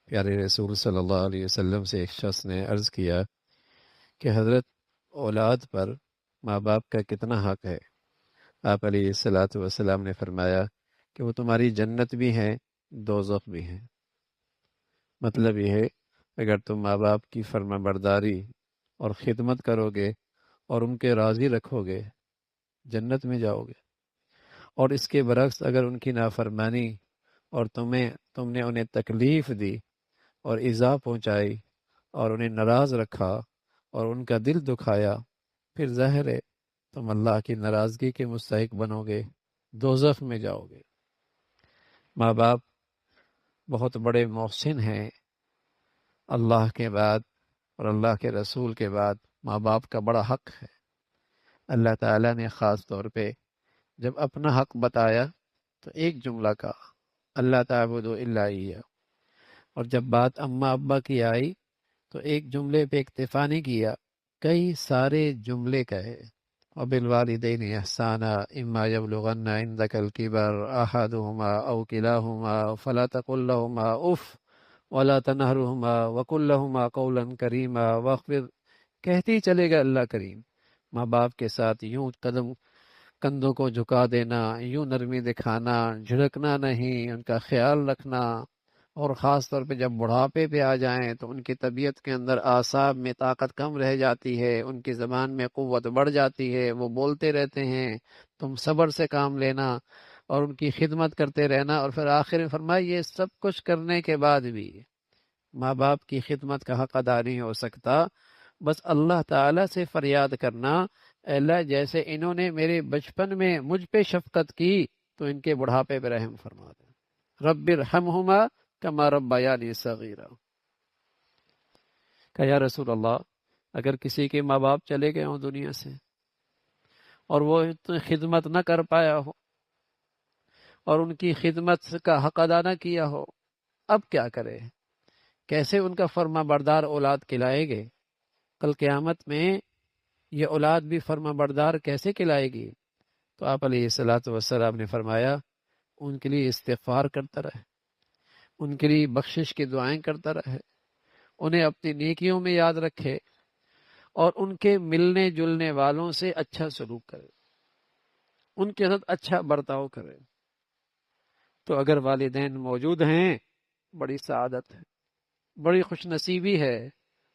پیارے رسول صلی اللہ علیہ وسلم سے ایک شخص نے عرض کیا کہ حضرت اولاد پر ماں باپ کا کتنا حق ہے؟ آپ علیہ الصلاۃ والسلام نے فرمایا کہ وہ تمہاری جنت بھی ہیں، دوزخ بھی ہیں۔ مطلب یہ ہے، اگر تم ماں باپ کی فرما برداری اور خدمت کرو گے اور ان کے راضی رکھو گے، جنت میں جاؤ گے، اور اس کے برعکس اگر ان کی نافرمانی اور تم نے انہیں تکلیف دی اور ایذا پہنچائی اور انہیں ناراض رکھا اور ان کا دل دکھایا، پھر ظاہر ہے تم اللہ کی ناراضگی کے مستحق بنو گے، دوزخ میں جاؤ گے۔ ماں باپ بہت بڑے محسن ہیں، اللہ کے بعد اور اللہ کے رسول کے بعد ماں باپ کا بڑا حق ہے۔ اللہ تعالیٰ نے خاص طور پہ جب اپنا حق بتایا تو ایک جملہ کہا، اللہ تعبدوا الا ایہ، اور جب بات اماں ابا کی آئی تو ایک جملے پہ اکتفا نہیں کیا، کئی سارے جملے کہے۔ وبالوالدین احسانا اما یبلغن عندک الکبر احدهما او کلاهما فلا تقل لهما اف ولا تنہرهما وقل لهما قولا کریما واخفض، کہتے ہی چلے گا اللہ کریم۔ ماں باپ کے ساتھ یوں کندھوں کو جھکا دینا، یوں نرمی دکھانا، جھڑکنا نہیں، ان کا خیال رکھنا، اور خاص طور پہ جب بڑھاپے پہ آ جائیں تو ان کی طبیعت کے اندر اعصاب میں طاقت کم رہ جاتی ہے، ان کی زبان میں قوت بڑھ جاتی ہے، وہ بولتے رہتے ہیں، تم صبر سے کام لینا اور ان کی خدمت کرتے رہنا۔ اور پھر آخر میں فرمایا یہ سب کچھ کرنے کے بعد بھی ماں باپ کی خدمت کا حق ادا نہیں ہو سکتا، بس اللہ تعالیٰ سے فریاد کرنا، اے اللہ جیسے انہوں نے میرے بچپن میں مجھ پہ شفقت کی تو ان کے بڑھاپے پہ رحم فرما دے۔ رب ارحمہما کما ربیانی صغیرا۔ کہ یا رسول اللہ، اگر کسی کے ماں باپ چلے گئے ہوں دنیا سے اور وہ خدمت نہ کر پایا ہو اور ان کی خدمت کا حق ادا نہ کیا ہو، اب کیا کرے؟ کیسے ان کا فرما بردار اولاد کھلائے گے؟ کل قیامت میں یہ اولاد بھی فرما بردار کیسے کھلائے گی؟ تو آپ علیہ الصلاۃ والسلام نے فرمایا ان کے لیے استغفار کرتا رہے، ان کے لیے بخشش کی دعائیں کرتا رہے، انہیں اپنی نیکیوں میں یاد رکھے اور ان کے ملنے جلنے والوں سے اچھا سلوک کرے، ان کے ساتھ اچھا برتاؤ کرے۔ تو اگر والدین موجود ہیں، بڑی سعادت ہے، بڑی خوش نصیبی ہے،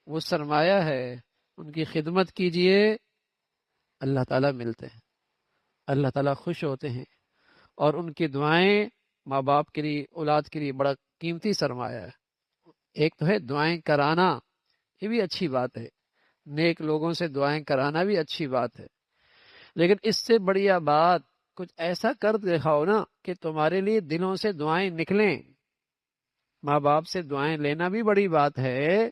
وہ سرمایہ ہے، ان کی خدمت کیجئے، اللہ تعالیٰ ملتے ہیں، اللہ تعالیٰ خوش ہوتے ہیں، اور ان کی دعائیں ماں باپ کے لیے، اولاد کے لیے بڑا قیمتی سرمایہ ہے۔ ایک تو ہے دعائیں کرانا، یہ بھی اچھی بات ہے، نیک لوگوں سے دعائیں کرانا بھی اچھی بات ہے، لیکن اس سے بڑھیا بات کچھ ایسا کر دکھاؤ نا کہ تمہارے لیے دلوں سے دعائیں نکلیں۔ ماں باپ سے دعائیں لینا بھی بڑی بات ہے،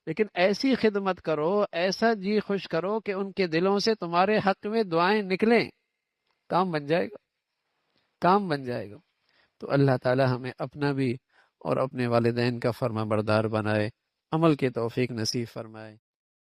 لیکن ایسی خدمت کرو، ایسا جی خوش کرو کہ ان کے دلوں سے تمہارے حق میں دعائیں نکلیں، کام بن جائے گا، کام بن جائے گا۔ تو اللہ تعالی ہمیں اپنا بھی اور اپنے والدین کا فرما بردار بنائے، عمل کی توفیق نصیب فرمائے۔